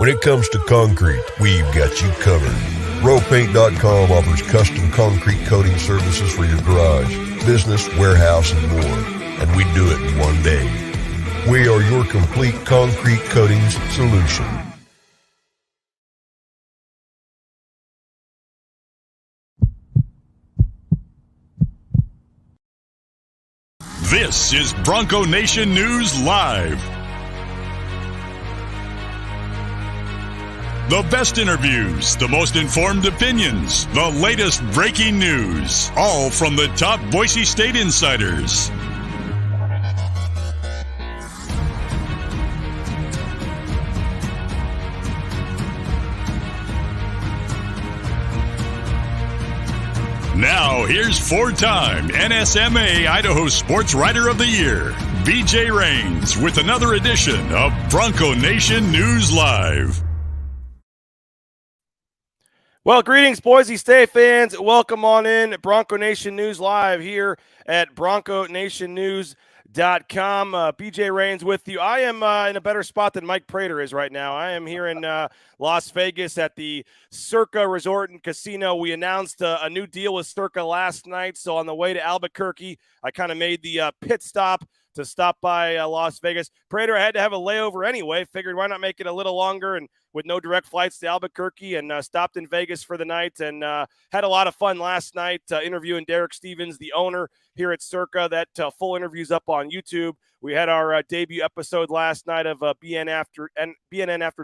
When it comes to concrete, we've got you covered. RowPaint.com offers custom concrete coating services for your garage, business, warehouse, and more. And we do it in one day. We are your complete concrete coatings solution. This is Bronco Nation News Live. The best interviews, the most informed opinions, the latest breaking news, all from the top Boise State insiders. Now, here's four-time NSMA Idaho Sports Writer of the Year, BJ Rains, with another edition of Bronco Nation News Live. Well, greetings, Boise State fans. Welcome on in. Bronco Nation News Live here at BroncoNationNews.com. BJ Rains with you. I am in a better spot than Mike Prater is right now. I am here in Las Vegas at the Circa Resort and Casino. We announced a new deal with Circa last night, so on the way to Albuquerque, I kind of made the pit stop to stop by Las Vegas. Prater, I had to have a layover anyway. Figured why not make it a little longer, and with no direct flights to Albuquerque, and stopped in Vegas for the night, and had a lot of fun last night interviewing Derek Stevens, the owner here at Circa. That full interview's up on YouTube. We had our debut episode last night of BNN After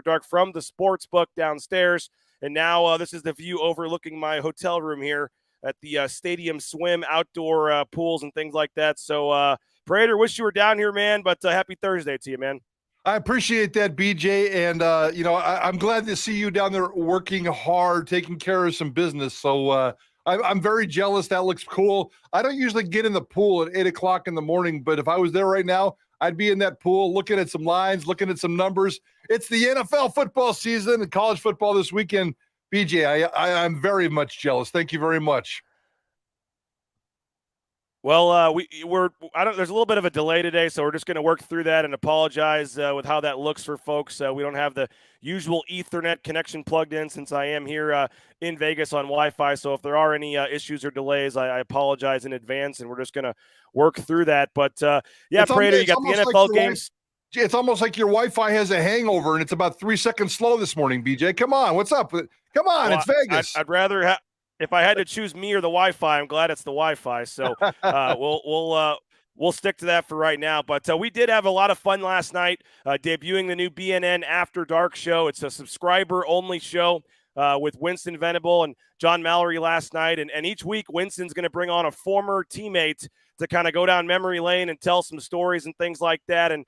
Dark from the sports book downstairs, and now this is the view overlooking my hotel room here at the Stadium Swim outdoor pools and things like that. So, Prater, wish you were down here, man, but happy Thursday to you, man. I appreciate that, BJ, and I'm glad to see you down there working hard, taking care of some business. So I'm very jealous. That looks cool. I don't usually get in the pool at 8 o'clock in the morning, but if I was there right now, I'd be in that pool looking at some lines, looking at some numbers. It's the NFL football season and college football this weekend. BJ, I'm very much jealous. Thank you very much. Well, there's a little bit of a delay today, so we're just going to work through that and apologize with how that looks for folks. We don't have the usual Ethernet connection plugged in since I am here in Vegas on Wi-Fi. So if there are any issues or delays, I apologize in advance, and we're just going to work through that. But yeah, Prater, you got the NFL games. It's almost like your Wi-Fi has a hangover, and it's about 3 seconds slow this morning, BJ. Come on, what's up? Come on, well, it's Vegas. I'd rather have. If I had to choose me or the Wi-Fi, I'm glad it's the Wi-Fi. So we'll stick to that for right now. But we did have a lot of fun last night debuting the new BNN After Dark show. It's a subscriber-only show with Winston Venable and John Mallory last night. And each week, Winston's going to bring on a former teammate to kind of go down memory lane and tell some stories and things like that. And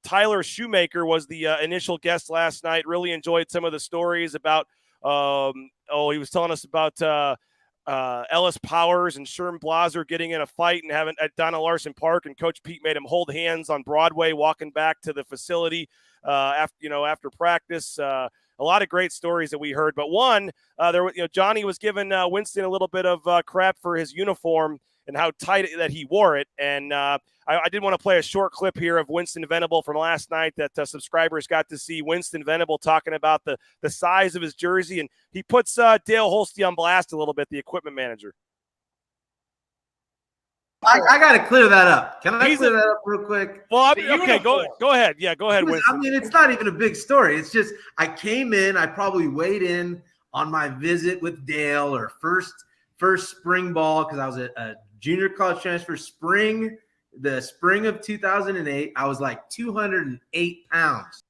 Tyler Shoemaker was the initial guest last night. Really enjoyed some of the stories about he was telling us about Ellis Powers and Sherm Blaser getting in a fight and having at Donna Larson Park, and Coach Pete made him hold hands on Broadway walking back to the facility after practice. A lot of great stories that we heard, but one Johnny was giving Winston a little bit of crap for his uniform and how tight that he wore it. And I did want to play a short clip here of Winston Venable from last night that subscribers got to see Winston Venable talking about the size of his jersey. And he puts Dale Holste on blast a little bit, the equipment manager. I got to clear that up. Can I clear that up real quick? Well, okay, go ahead. Yeah, go ahead, Winston. I mean, it's not even a big story. It's just I came in, I probably weighed in on my visit with Dale or first spring ball because I was a junior college transfer the spring of 2008. I was like 208 pounds.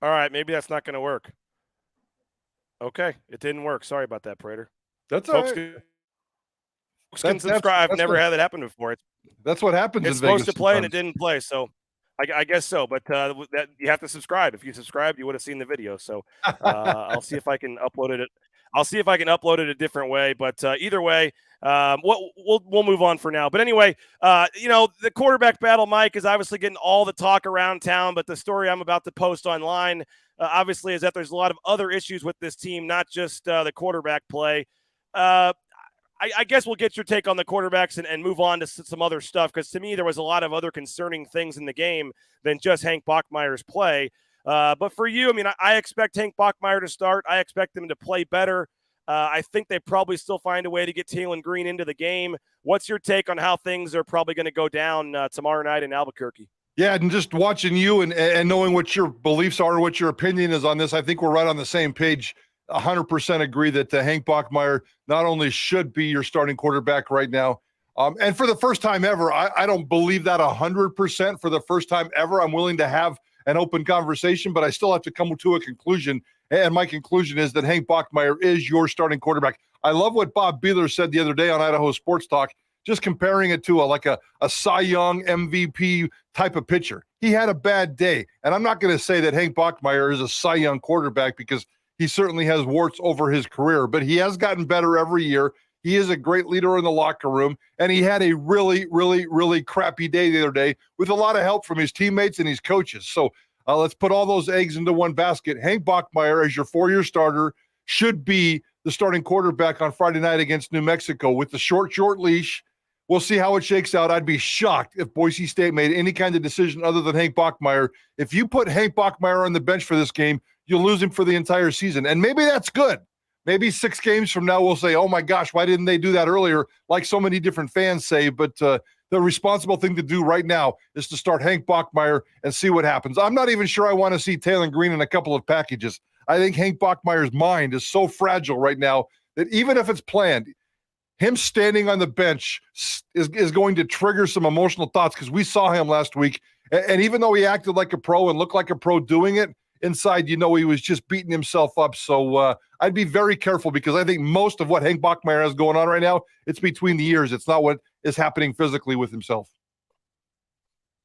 All right, maybe that's not going to work. Okay, it didn't work. Sorry about that, Prater. That's all right. Folks can subscribe. I've never had that happen before. That's what happens. It's supposed to play and it didn't play, so I guess so. But that you have to subscribe. If you subscribed, you would have seen the video. So I'll see if I can upload it. I'll see if I can upload it a different way. But either way, we'll move on for now. But anyway, the quarterback battle, Mike, is obviously getting all the talk around town. But the story I'm about to post online, obviously, is that there's a lot of other issues with this team, not just the quarterback play. I guess we'll get your take on the quarterbacks and move on to some other stuff, because to me there was a lot of other concerning things in the game than just Hank Bachmeier's play. But for you, I mean, I expect Hank Bachmeier to start. I expect him to play better. I think they probably still find a way to get Taylon Green into the game. What's your take on how things are probably going to go down tomorrow night in Albuquerque? Yeah, and just watching you and knowing what your beliefs are, what your opinion is on this, I think we're right on the same page. 100% agree that Hank Bachmeier not only should be your starting quarterback right now, and for the first time ever, I don't believe that 100% for the first time ever. I'm willing to have an open conversation, but I still have to come to a conclusion. And my conclusion is that Hank Bachmeier is your starting quarterback. I love what Bob Beeler said the other day on Idaho Sports Talk, just comparing it to a Cy Young MVP type of pitcher. He had a bad day. And I'm not going to say that Hank Bachmeier is a Cy Young quarterback because he certainly has warts over his career, but he has gotten better every year. He is a great leader in the locker room, and he had a really, really, really crappy day the other day with a lot of help from his teammates and his coaches. So let's put all those eggs into one basket. Hank Bachmeier, as your 4-year starter, should be the starting quarterback on Friday night against New Mexico with the short leash. We'll see how it shakes out. I'd be shocked if Boise State made any kind of decision other than Hank Bachmeier. If you put Hank Bachmeier on the bench for this game, you'll lose him for the entire season. And maybe that's good. Maybe 6 games from now, we'll say, oh my gosh, why didn't they do that earlier? Like so many different fans say, but the responsible thing to do right now is to start Hank Bachmeier and see what happens. I'm not even sure I want to see Taylon Green in a couple of packages. I think Hank Bachmeier's mind is so fragile right now that even if it's planned, him standing on the bench is going to trigger some emotional thoughts because we saw him last week. And even though he acted like a pro and looked like a pro doing it, inside, he was just beating himself up. So I'd be very careful because I think most of what Hank Bachmeier has going on right now, it's between the ears. It's not what is happening physically with himself.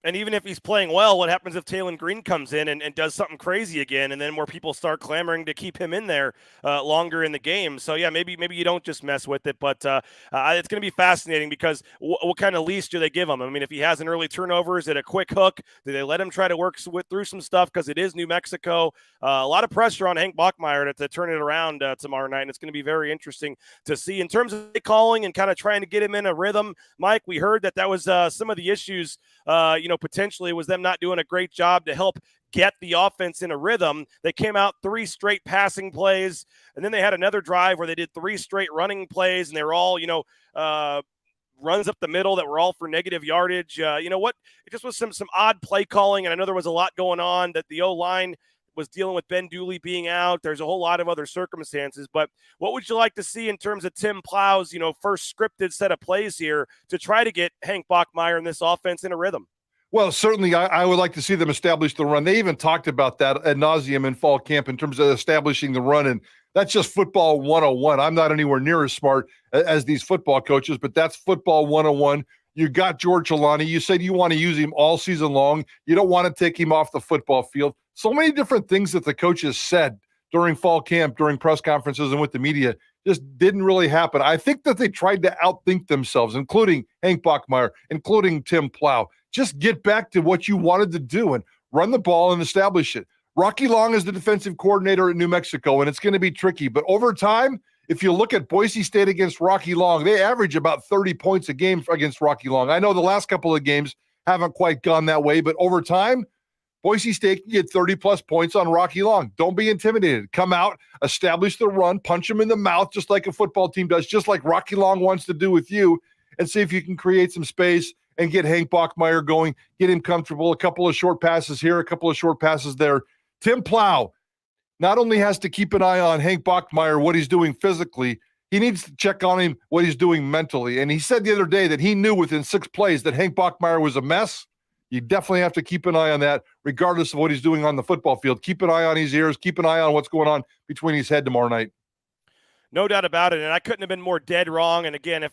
And even if he's playing well, what happens if Taylon Green comes in and does something crazy again, and then more people start clamoring to keep him in there longer in the game? So, yeah, maybe you don't just mess with it, but it's going to be fascinating because what kind of leash do they give him? I mean, if he has an early turnover, is it a quick hook? Do they let him try to work through some stuff because it is New Mexico? A lot of pressure on Hank Bachmeier to turn it around tomorrow night, and it's going to be very interesting to see. In terms of calling and kind of trying to get him in a rhythm, Mike, we heard that was some of the issues, potentially was them not doing a great job to help get the offense in a rhythm. They came out 3 straight passing plays, and then they had another drive where they did 3 straight running plays, and they were all, runs up the middle that were all for negative yardage. It just was some odd play calling, and I know there was a lot going on that the O-line was dealing with Ben Dooley being out. There's a whole lot of other circumstances, but what would you like to see in terms of Tim Plow's, first scripted set of plays here to try to get Hank Bachmeier and this offense in a rhythm? Well, certainly I would like to see them establish the run. They even talked about that ad nauseum in fall camp in terms of establishing the run, and that's just football 101. I'm not anywhere near as smart as these football coaches, but that's football 101. You got George Holani. You said you want to use him all season long. You don't want to take him off the football field. So many different things that the coaches said during fall camp, during press conferences, and with the media just didn't really happen. I think that they tried to outthink themselves, including Hank Bachmeier, including Tim Plow. Just get back to what you wanted to do and run the ball and establish it. Rocky Long is the defensive coordinator at New Mexico, and it's going to be tricky. But over time, if you look at Boise State against Rocky Long, they average about 30 points a game against Rocky Long. I know the last couple of games haven't quite gone that way, but over time, Boise State can get 30-plus points on Rocky Long. Don't be intimidated. Come out, establish the run, punch them in the mouth just like a football team does, just like Rocky Long wants to do with you, and see if you can create some space and get Hank Bachmeier going, get him comfortable, a couple of short passes here, a couple of short passes there. Tim Plow not only has to keep an eye on Hank Bachmeier, what he's doing physically, he needs to check on him what he's doing mentally. And he said the other day that he knew within 6 plays that Hank Bachmeier was a mess. You definitely have to keep an eye on that, regardless of what he's doing on the football field. Keep an eye on his ears. Keep an eye on what's going on between his head tomorrow night. No doubt about it, and I couldn't have been more dead wrong. And again, if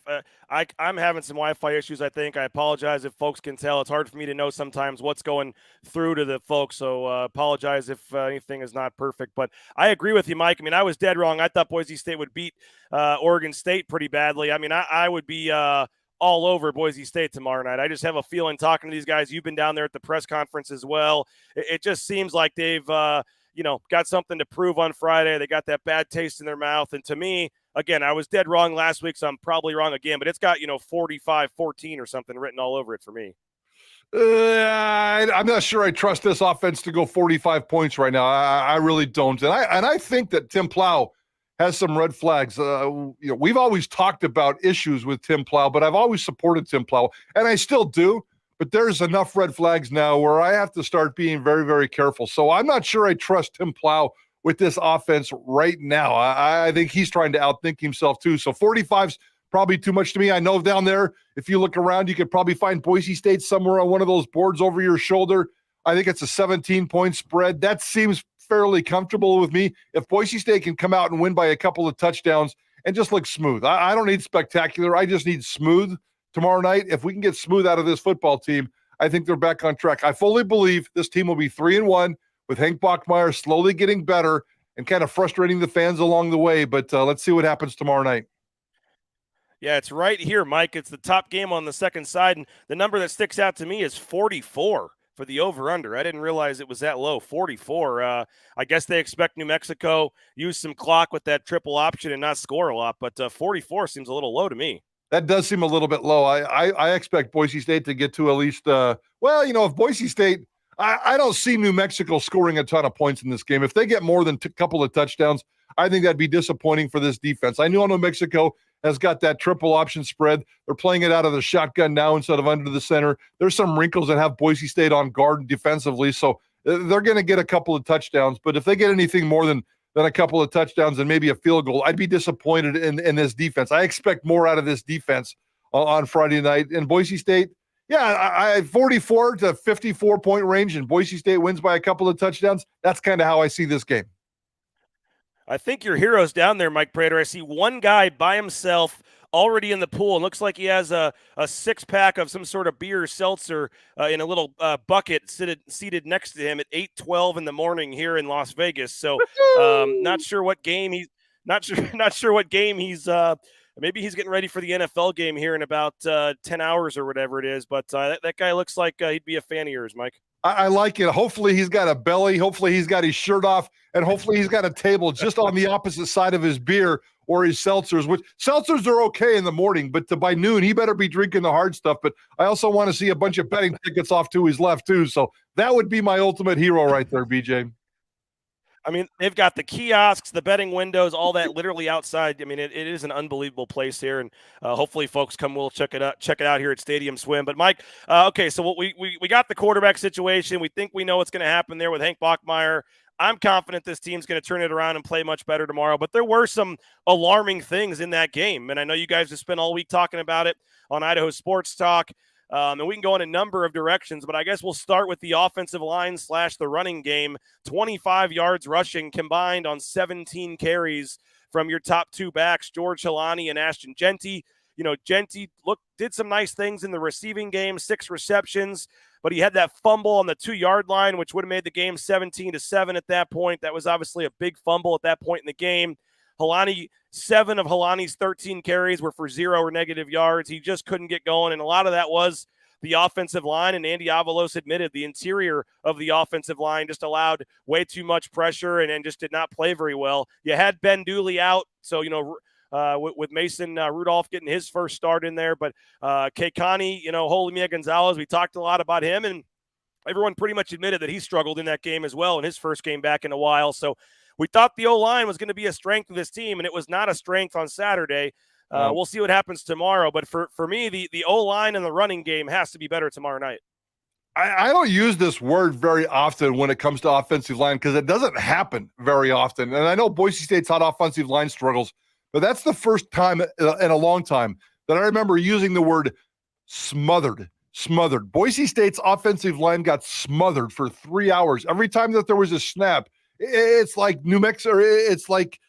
I'm having some Wi-Fi issues, I think I apologize if folks can tell. It's hard for me to know sometimes what's going through to the folks, so apologize if anything is not perfect. But I agree with you, Mike. I mean, I was dead wrong. I thought Boise State would beat Oregon State pretty badly. I mean, I would be all over Boise State tomorrow night. I just have a feeling talking to these guys. You've been down there at the press conference as well. It just seems like they've got something to prove on Friday. They got that bad taste in their mouth. And to me, again, I was dead wrong last week, so I'm probably wrong again, but it's got, 45-14 or something written all over it for me. I'm not sure I trust this offense to go 45 points right now. I really don't. And I think that Tim Plow has some red flags. We've always talked about issues with Tim Plow, but I've always supported Tim Plow, and I still do. But there's enough red flags now where I have to start being very, very careful. So I'm not sure I trust Tim Plow with this offense right now. I think he's trying to outthink himself too. So 45's probably too much to me. I know down there, if you look around, you could probably find Boise State somewhere on one of those boards over your shoulder. I think it's a 17-point spread. That seems fairly comfortable with me. If Boise State can come out and win by a couple of touchdowns and just look smooth. I don't need spectacular. I just need smooth tomorrow night. If we can get smooth out of this football team, I think they're back on track. I fully believe this team will be 3-1 with Hank Bachmeier slowly getting better and kind of frustrating the fans along the way. But let's see what happens tomorrow night. Yeah, it's right here, Mike. It's the top game on the second side, and the number that sticks out to me is 44 for the over-under. I didn't realize it was that low, 44. I guess they expect New Mexico use some clock with that triple option and not score a lot, but 44 seems a little low to me. That does seem a little bit low. I expect Boise State to get to at least, if Boise State, I don't see New Mexico scoring a ton of points in this game. If they get more than a couple of touchdowns, I think that'd be disappointing for this defense. I know New Mexico has got that triple option spread. They're playing it out of the shotgun now instead of under the center. There's some wrinkles that have Boise State on guard defensively, so they're going to get a couple of touchdowns. But if they get anything more than a couple of touchdowns and maybe a field goal, I'd be disappointed in this defense. I expect more out of this defense on Friday night. And Boise State, I 44 to 54 point range, and Boise State wins by a couple of touchdowns. That's kind of how I see this game. I think your hero's down there, Mike Prater. I see one guy by himself already in the pool. It looks like he has a six-pack of some sort of beer or seltzer in a little bucket seated next to him at 8:12 in the morning here in Las Vegas. So not sure what game he's maybe he's getting ready for the NFL game here in about 10 hours or whatever it is. But that guy looks like he'd be a fan of yours, Mike. I like it. Hopefully he's got a belly. Hopefully he's got his shirt off, and hopefully he's got a table just on the opposite side of his beer or his seltzers, which seltzers are okay in the morning, but by noon, he better be drinking the hard stuff. But I also want to see a bunch of betting tickets off to his left too. So that would be my ultimate hero right there, BJ. I mean, they've got the kiosks, the betting windows, all that literally outside. I mean, it is an unbelievable place here, and hopefully folks will check it out here at Stadium Swim. But Mike, okay, so we got the quarterback situation. We think we know what's going to happen there with Hank Bachmeier. I'm confident this team's going to turn it around and play much better tomorrow. But there were some alarming things in that game, and I know you guys have spent all week talking about it on Idaho Sports Talk. And we can go in a number of directions, but I guess we'll start with the offensive line / the running game. 25 yards rushing combined on 17 carries from your top two backs, George Helani and Ashton Genty. You know, Genty did some nice things in the receiving game, 6 receptions, but he had that fumble on the 2-yard line, which would have made the game 17-7 at that point. That was obviously a big fumble at that point in the game. Helani, 7 of Helani's 13 carries were for 0 or negative yards. He just couldn't get going, and a lot of that was the offensive line, and Andy Avalos admitted the interior of the offensive line just allowed way too much pressure and just did not play very well. You had Ben Dooley out, so, with Mason Rudolph getting his first start in there, but Keikani, Holimia Gonzalez, we talked a lot about him, and everyone pretty much admitted that he struggled in that game as well in his first game back in a while. So we thought the O-line was going to be a strength of this team, and it was not a strength on Saturday. We'll see what happens tomorrow. But for me, the O-line and the running game has to be better tomorrow night. I don't use this word very often when it comes to offensive line because it doesn't happen very often. And I know Boise State's had offensive line struggles, but that's the first time in a long time that I remember using the word smothered. Boise State's offensive line got smothered for 3 hours. Every time that there was a snap, it's like New Mexico. It's like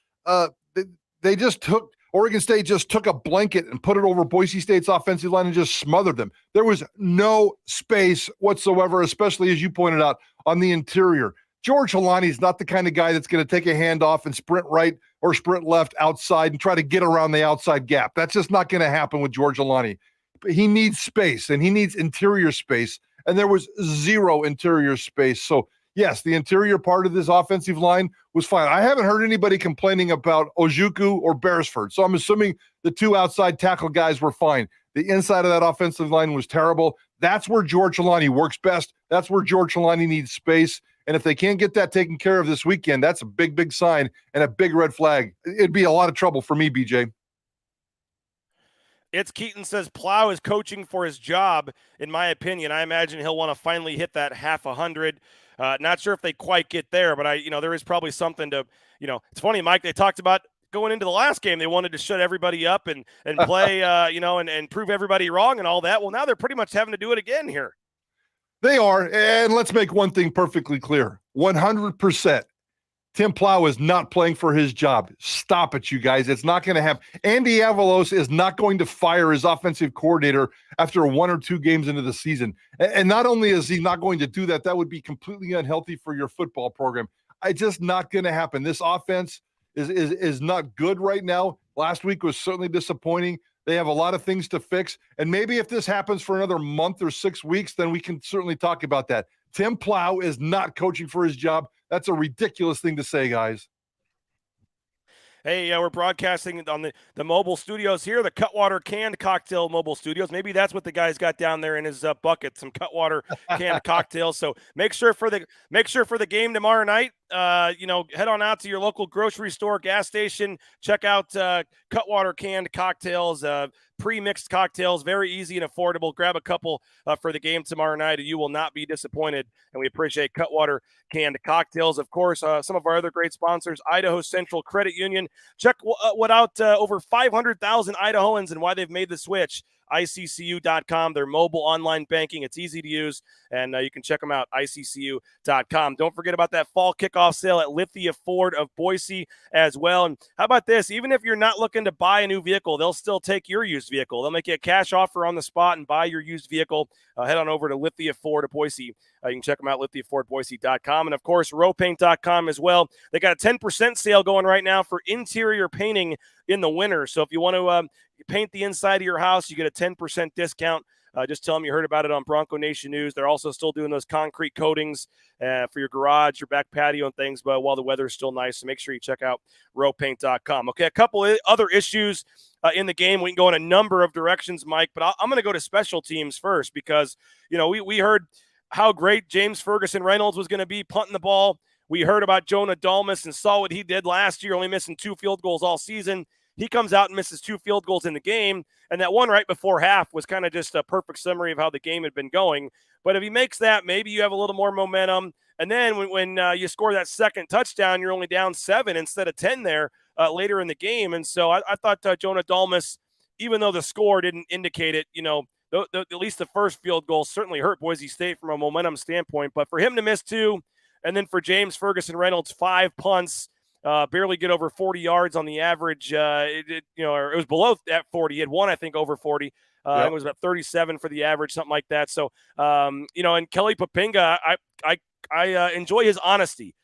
Oregon State just took a blanket and put it over Boise State's offensive line and just smothered them. There was no space whatsoever, especially as you pointed out on the interior. George Helani is not the kind of guy that's going to take a handoff and sprint right or sprint left outside and try to get around the outside gap. That's just not going to happen with George Helani. He needs space, and he needs interior space, and there was 0 interior space. So, yes, the interior part of this offensive line was fine. I haven't heard anybody complaining about Ojukwu or Beresford, so I'm assuming the 2 outside tackle guys were fine. The inside of that offensive line was terrible. That's where George Alani works best. That's where George Alani needs space. And if they can't get that taken care of this weekend, that's a big, big sign and a big red flag. It'd be a lot of trouble for me, BJ. It's Keaton says Plow is coaching for his job, in my opinion. I imagine he'll want to finally hit that half 100. Not sure if they quite get there, but there is probably something to, it's funny, Mike, they talked about going into the last game, they wanted to shut everybody up and play, and prove everybody wrong and all that. Well, now they're pretty much having to do it again here. They are. And let's make one thing perfectly clear. 100%. Tim Plow is not playing for his job. Stop it, you guys. It's not going to happen. Andy Avalos is not going to fire his offensive coordinator after 1 or 2 games into the season. And not only is he not going to do that, that would be completely unhealthy for your football program. It's just not going to happen. This offense is not good right now. Last week was certainly disappointing. They have a lot of things to fix. And maybe if this happens for another month or 6 weeks, then we can certainly talk about that. Tim Plow is not coaching for his job. That's a ridiculous thing to say, guys. Hey, we're broadcasting on the mobile studios here, the Cutwater Canned Cocktail mobile studios. Maybe that's what the guy's got down there in his bucket, some Cutwater canned cocktails. So make sure for the game tomorrow night, head on out to your local grocery store, gas station, check out Cutwater canned cocktails, pre-mixed cocktails, very easy and affordable. Grab a couple for the game tomorrow night, and you will not be disappointed. And we appreciate Cutwater canned cocktails. Of course, some of our other great sponsors, Idaho Central Credit Union. Check what out over 500,000 Idahoans and why they've made the switch. ICCU.com, their mobile online banking. It's easy to use, and you can check them out, ICCU.com. Don't forget about that fall kickoff sale at Lithia Ford of Boise as well. And how about this? Even if you're not looking to buy a new vehicle, they'll still take your used vehicle. They'll make you a cash offer on the spot and buy your used vehicle. Head on over to Lithia Ford of Boise. You can check them out, lithiafordboise.com. And, of course, rowpaint.com as well. They got a 10% sale going right now for interior painting in the winter. So if you want to paint the inside of your house, you get a 10% discount. Just tell them you heard about it on Bronco Nation News. They're also still doing those concrete coatings for your garage, your back patio and things, but while the weather is still nice. So make sure you check out rowpaint.com. Okay, a couple of other issues in the game. We can go in a number of directions, Mike, but I'm going to go to special teams first because, we heard how great James Ferguson Reynolds was going to be punting the ball. We heard about Jonah Dalmas and saw what he did last year, only missing 2 field goals all season. He comes out and misses 2 field goals in the game, and that one right before half was kind of just a perfect summary of how the game had been going. But if he makes that, maybe you have a little more momentum. And then when you score that second touchdown, you're only down 7 instead of 10 there later in the game. And so I thought Jonah Dalmas, even though the score didn't indicate it, at least the first field goal certainly hurt Boise State from a momentum standpoint. But for him to miss 2, and then for James Ferguson Reynolds, 5 punts, barely get over 40 yards on the average. It was below that 40. He had one, I think, over 40. It was about 37 for the average, something like that. So, and Kelly Papinga, I enjoy his honesty.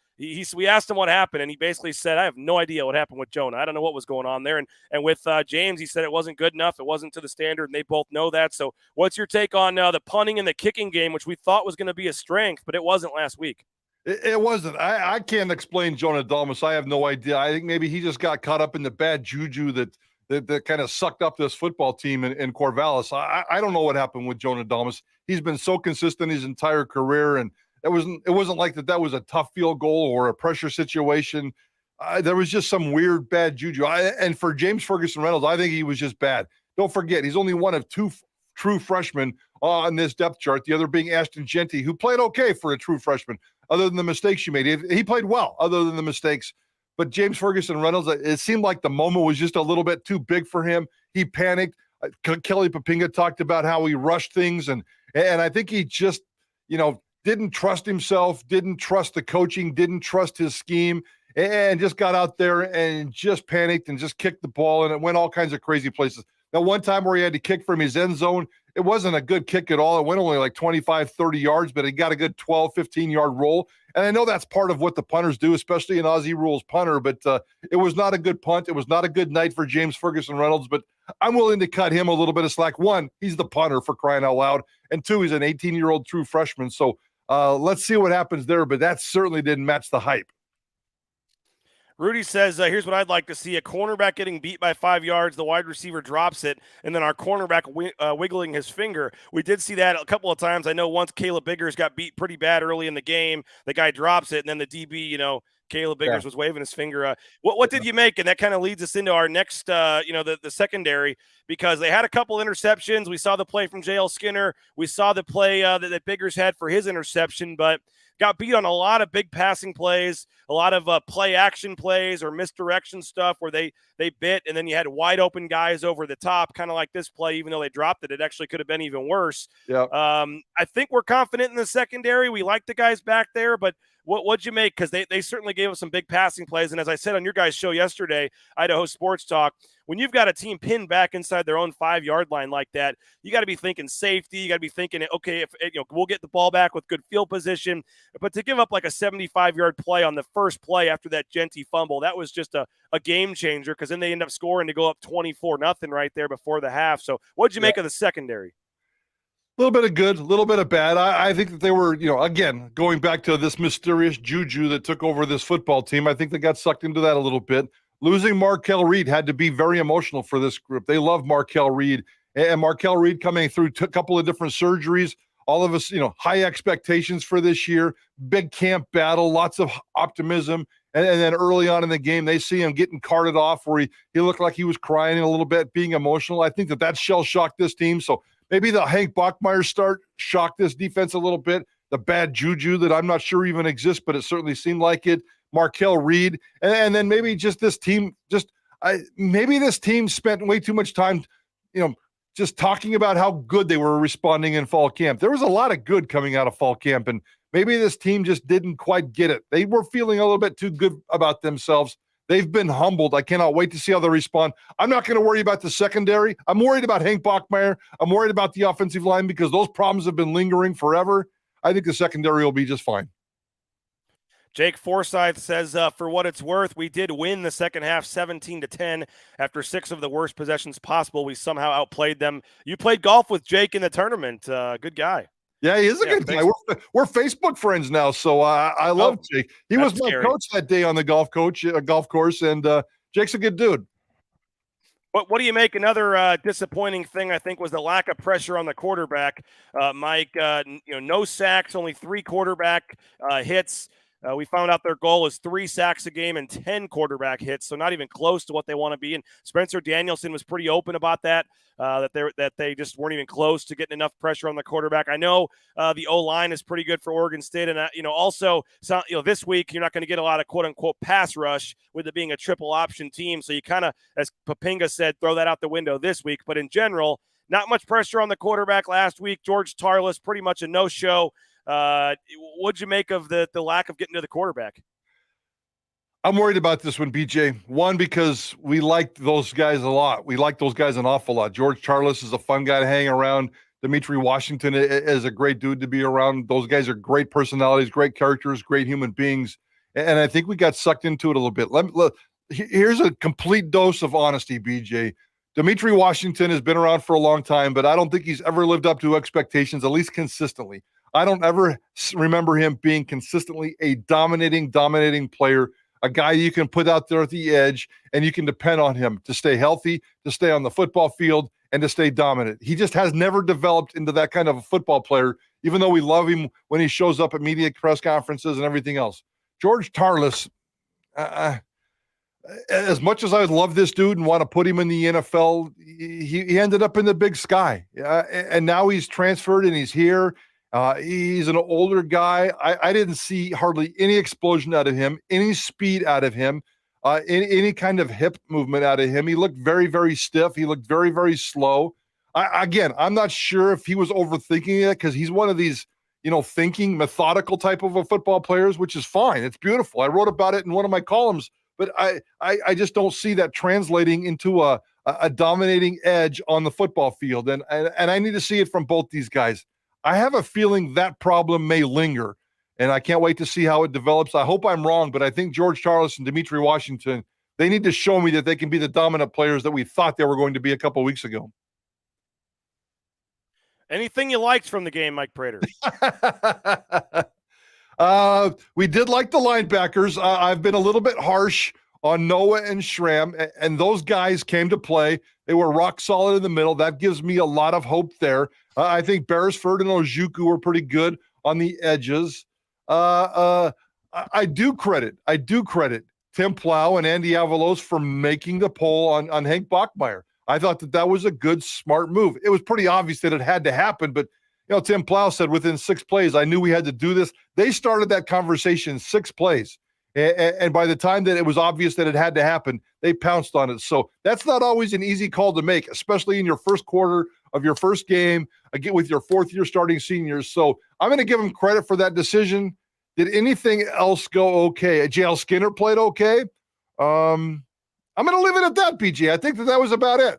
We asked him what happened, and he basically said, I have no idea what happened with Jonah. I don't know what was going on there. And with James, he said it wasn't good enough. It wasn't to the standard, and they both know that. So what's your take on the punting and the kicking game, which we thought was going to be a strength, but it wasn't last week? It wasn't. I can't explain Jonah Dalmas. I have no idea. I think maybe he just got caught up in the bad juju that kind of sucked up this football team in Corvallis. I don't know what happened with Jonah Dalmas. He's been so consistent his entire career, and it wasn't like that was a tough field goal or a pressure situation. There was just some weird bad juju. And for James Ferguson Reynolds, I think he was just bad. Don't forget, he's only one of 2 true freshmen on this depth chart, the other being Ashton Genty, who played okay for a true freshman, other than the mistakes she made. He played well, other than the mistakes. But James Ferguson Reynolds, it seemed like the moment was just a little bit too big for him. He panicked. Kelly Papinga talked about how he rushed things, and I think he just, didn't trust himself, didn't trust the coaching, didn't trust his scheme, and just got out there and just panicked and just kicked the ball, and it went all kinds of crazy places. Now, one time where he had to kick from his end zone, it wasn't a good kick at all. It went only like 25, 30 yards, but he got a good 12, 15-yard roll. And I know that's part of what the punters do, especially an Aussie rules punter, but it was not a good punt. It was not a good night for James Ferguson Reynolds, but I'm willing to cut him a little bit of slack. 1, he's the punter, for crying out loud, and 2, he's an 18-year-old true freshman. So let's see what happens there, but that certainly didn't match the hype. Rudy says, here's what I'd like to see: a cornerback getting beat by 5 yards, the wide receiver drops it, and then our cornerback wiggling his finger. We did see that a couple of times. I know once Caleb Biggers got beat pretty bad early in the game. The guy drops it, and then the DB, Caleb Biggers was waving his finger. What did you make? And that kind of leads us into our next, the secondary, because they had a couple interceptions. We saw the play from JL Skinner. We saw the play that Biggers had for his interception, but got beat on a lot of big passing plays, a lot of play action plays or misdirection stuff where they bit, and then you had wide open guys over the top, kind of like this play. Even though they dropped it, it actually could have been even worse. Yeah. I think we're confident in the secondary. We like the guys back there, but what'd you make? Because they certainly gave us some big passing plays. And as I said on your guys' show yesterday, Idaho Sports Talk, when you've got a team pinned back inside their own 5-yard line like that, you got to be thinking safety. You got to be thinking, okay, if we'll get the ball back with good field position. But to give up like a 75-yard play on the first play after that Genty fumble, that was just a game changer, because then they end up scoring to go up 24-0 right there before the half. So what'd you make of the secondary? A little bit of good, a little bit of bad. I think that they were, again, going back to this mysterious juju that took over this football team. I think they got sucked into that a little bit. Losing Markel Reed had to be very emotional for this group. They love Markel Reed, and Markel Reed coming through a couple of different surgeries. All of us, high expectations for this year, big camp battle, lots of optimism. And then early on in the game, they see him getting carted off where he looked like he was crying a little bit, being emotional. I think that shell shocked this team. So maybe the Hank Bachmeier start shocked this defense a little bit. The bad juju that I'm not sure even exists, but it certainly seemed like it. Markel Reed. And then maybe just this team, maybe this team spent way too much time, just talking about how good they were responding in fall camp. There was a lot of good coming out of fall camp, and maybe this team just didn't quite get it. They were feeling a little bit too good about themselves. They've been humbled. I cannot wait to see how they respond. I'm not going to worry about the secondary. I'm worried about Hank Bachmeier. I'm worried about the offensive line because those problems have been lingering forever. I think the secondary will be just fine. Jake Forsyth says, for what it's worth, we did win the second half 17-10 after 6 of the worst possessions possible. We somehow outplayed them. You played golf with Jake in the tournament. Good guy. Yeah, he is a good guy. We're Facebook friends now, so I love Jake. He was my coach that day on the golf course, and Jake's a good dude. What do you make? Another disappointing thing, I think, was the lack of pressure on the quarterback. Mike, no sacks, only 3 quarterback hits. We found out their goal is 3 sacks a game and 10 quarterback hits, so not even close to what they want to be. And Spencer Danielson was pretty open about that, that they just weren't even close to getting enough pressure on the quarterback. I know the O-line is pretty good for Oregon State, and also this week you're not going to get a lot of quote-unquote pass rush with it being a triple option team, so you kind of, as Papinga said, throw that out the window this week. But in general, not much pressure on the quarterback last week. George Tarlas, pretty much a no-show. What'd you make of the lack of getting to the quarterback? I'm worried about this one, BJ. One, because we liked those guys a lot. We like those guys an awful lot. George Tarlas is a fun guy to hang around. Dimitri Washington is a great dude to be around. Those guys are great personalities, great characters, great human beings. And I think we got sucked into it a little bit. Here's a complete dose of honesty, BJ. Dimitri Washington has been around for a long time, but I don't think he's ever lived up to expectations, at least consistently. I don't ever remember him being consistently a dominating player, a guy you can put out there at the edge and you can depend on him to stay healthy, to stay on the football field, and to stay dominant. He just has never developed into that kind of a football player, even though we love him when he shows up at media press conferences and everything else. George Tarlas, as much as I love this dude and want to put him in the NFL, he ended up in the Big Sky. And now he's transferred and he's here. He's an older guy. I didn't see hardly any explosion out of him, any speed out of him, any kind of hip movement out of him. He looked very, very stiff. He looked very, very slow. I'm not sure if he was overthinking it because he's one of these, thinking, methodical type of a football players, which is fine. It's beautiful. I wrote about it in one of my columns, but I just don't see that translating into a dominating edge on the football field. And I need to see it from both these guys. I have a feeling that problem may linger, and I can't wait to see how it develops. I hope I'm wrong, but I think George Tarlas and Dimitri Washington, they need to show me that they can be the dominant players that we thought they were going to be a couple of weeks ago. Anything you liked from the game, Mike Prater? We did like the linebackers. I've been a little bit harsh on Noah and Schramm, and those guys came to play. They were rock solid in the middle. That gives me a lot of hope there. I think Beresford and Ojukwu were pretty good on the edges. I do credit Tim Plow and Andy Avalos for making the poll on Hank Bachmeier. I thought that was a good, smart move. It was pretty obvious that it had to happen, but Tim Plow said within 6 plays, I knew we had to do this. They started that conversation 6 plays. And by the time that it was obvious that it had to happen, they pounced on it. So that's not always an easy call to make, especially in your first quarter of your first game, again with your fourth-year starting seniors. So I'm going to give them credit for that decision. Did anything else go okay? JL Skinner played okay. I'm going to leave it at that, BG. I think that was about it.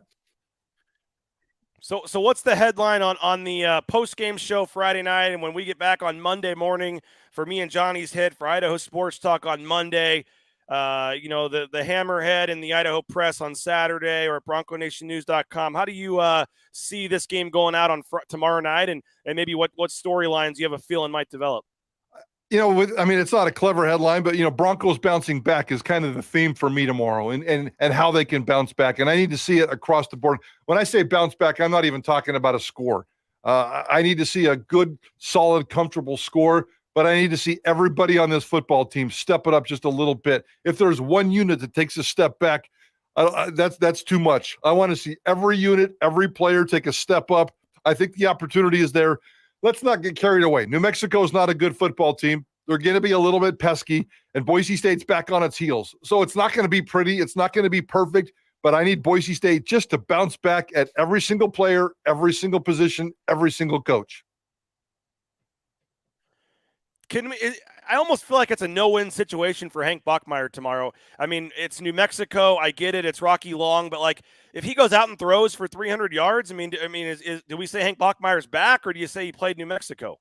So what's the headline on the post-game show Friday night? And when we get back on Monday morning for me and Johnny's hit for Idaho Sports Talk on Monday, the Hammerhead and the Idaho Press on Saturday, or at BroncoNationNews.com. How do you see this game going out on tomorrow night, and maybe what storylines you have a feeling might develop? It's not a clever headline, but, Broncos bouncing back is kind of the theme for me tomorrow, and how they can bounce back. And I need to see it across the board. When I say bounce back, I'm not even talking about a score. I need to see a good, solid, comfortable score, but I need to see everybody on this football team step it up just a little bit. If there's one unit that takes a step back, that's too much. I want to see every unit, every player take a step up. I think the opportunity is there. Let's not get carried away. New Mexico is not a good football team. They're going to be a little bit pesky, and Boise State's back on its heels. So it's not going to be pretty. It's not going to be perfect, but I need Boise State just to bounce back at every single player, every single position, every single coach. I almost feel like it's a no-win situation for Hank Bachmeier tomorrow. I mean, it's New Mexico. I get it. It's Rocky Long, but if he goes out and throws for 300 yards, do we say Hank Bachmeier's back, or do you say he played New Mexico?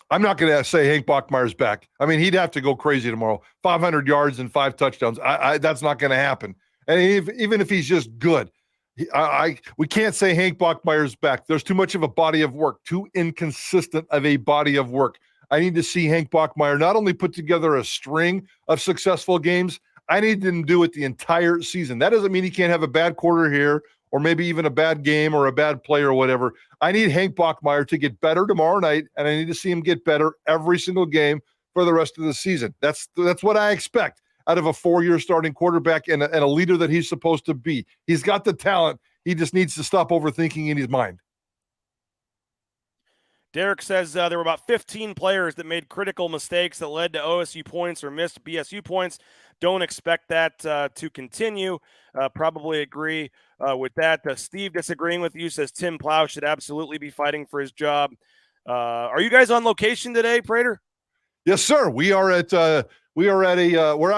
I'm not going to say Hank Bachmeier's back. He'd have to go crazy tomorrow. 500 yards and 5 touchdowns. That's not going to happen. And even if he's just good, we can't say Hank Bachmeier's back. There's too much of a body of work, too inconsistent of a body of work. I need to see Hank Bachmeier not only put together a string of successful games, I need him to do it the entire season. That doesn't mean he can't have a bad quarter here, or maybe even a bad game or a bad play or whatever. I need Hank Bachmeier to get better tomorrow night, and I need to see him get better every single game for the rest of the season. That's what I expect out of a 4-year starting quarterback and a leader that he's supposed to be. He's got the talent. He just needs to stop overthinking in his mind. Derek says there were about 15 players that made critical mistakes that led to OSU points or missed BSU points. Don't expect that to continue. Probably agree with that. Steve disagreeing with you, says Tim Plow should absolutely be fighting for his job. Are you guys on location today, Prater? Yes, sir. We're out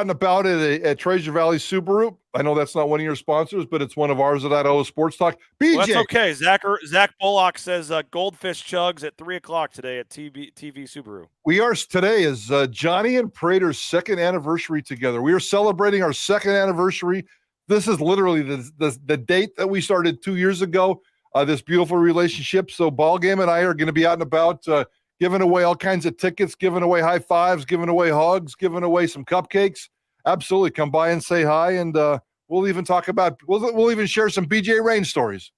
and about at Treasure Valley Subaru. I know that's not one of your sponsors, but it's one of ours at Idaho Sports Talk. BJ. Well, that's okay. Zach Bullock says Goldfish Chugs at 3:00 today at TV Subaru. Today is Johnny and Prater's second anniversary together. We are celebrating our second anniversary. This is literally the date that we started 2 years ago, this beautiful relationship. So Ballgame and I are going to be out and about, giving away all kinds of tickets, giving away high fives, giving away hugs, giving away some cupcakes. Absolutely. Come by and say hi. And we'll even we'll even share some BJ Rain stories.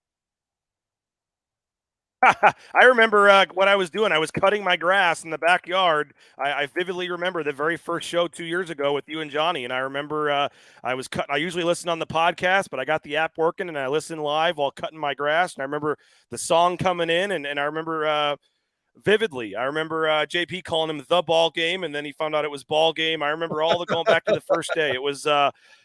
I remember what I was doing. I was cutting my grass in the backyard. I vividly remember the very first show 2 years ago with you and Johnny. And I remember I usually listen on the podcast, but I got the app working and I listened live while cutting my grass. And I remember the song coming in, and I remember vividly. I remember JP calling him the ball game, and then he found out it was ball game. I remember all the going back to the first day. It was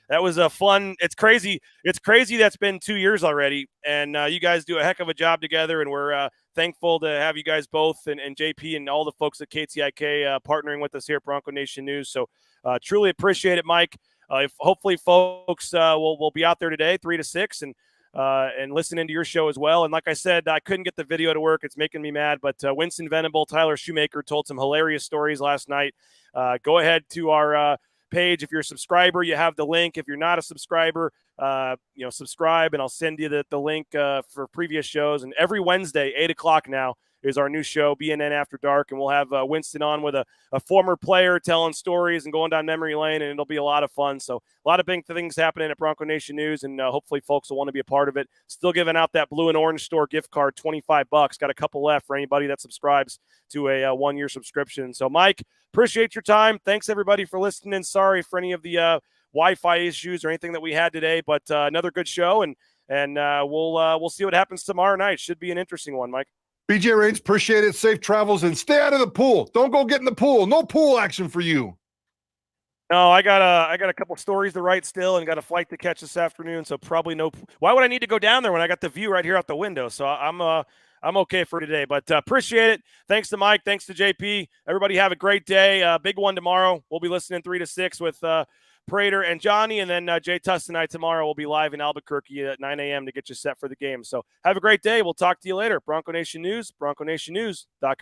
that was a fun. It's crazy. That's been 2 years already, and you guys do a heck of a job together, and we're thankful to have you guys both and JP and all the folks at KTIK partnering with us here at Bronco Nation News. So truly appreciate it, Mike. Hopefully folks will be out there today 3 to 6 and listening to your show as well. And like I said, I couldn't get the video to work. It's making me mad. But Winston Venable, Tyler Shoemaker told some hilarious stories last night. Go ahead to our page. If you're a subscriber, you have the link. If you're not a subscriber, subscribe, and I'll send you the link for previous shows. And every Wednesday, 8:00 now, is our new show, BNN After Dark, and we'll have Winston on with a former player telling stories and going down memory lane, and it'll be a lot of fun. So a lot of big things happening at Bronco Nation News, and hopefully folks will want to be a part of it. Still giving out that Blue and Orange Store gift card, $25. Got a couple left for anybody that subscribes to a 1-year subscription. So, Mike, appreciate your time. Thanks, everybody, for listening. Sorry for any of the Wi-Fi issues or anything that we had today, but another good show, and we'll see what happens tomorrow night. Should be an interesting one, Mike. BJ Rains, appreciate it. Safe travels, and stay out of the pool. Don't go get in the pool. No pool action for you. No, I got a couple stories to write still, and got a flight to catch this afternoon. So probably no. Why would I need to go down there when I got the view right here out the window? So I'm okay for today. But appreciate it. Thanks to Mike. Thanks to JP. Everybody have a great day. Big one tomorrow. We'll be listening 3 to 6 with Prater and Johnny, and then Jay Tuss and I tomorrow will be live in Albuquerque at 9 a.m. to get you set for the game. So have a great day. We'll talk to you later. Bronco Nation News, BroncoNationNews.com.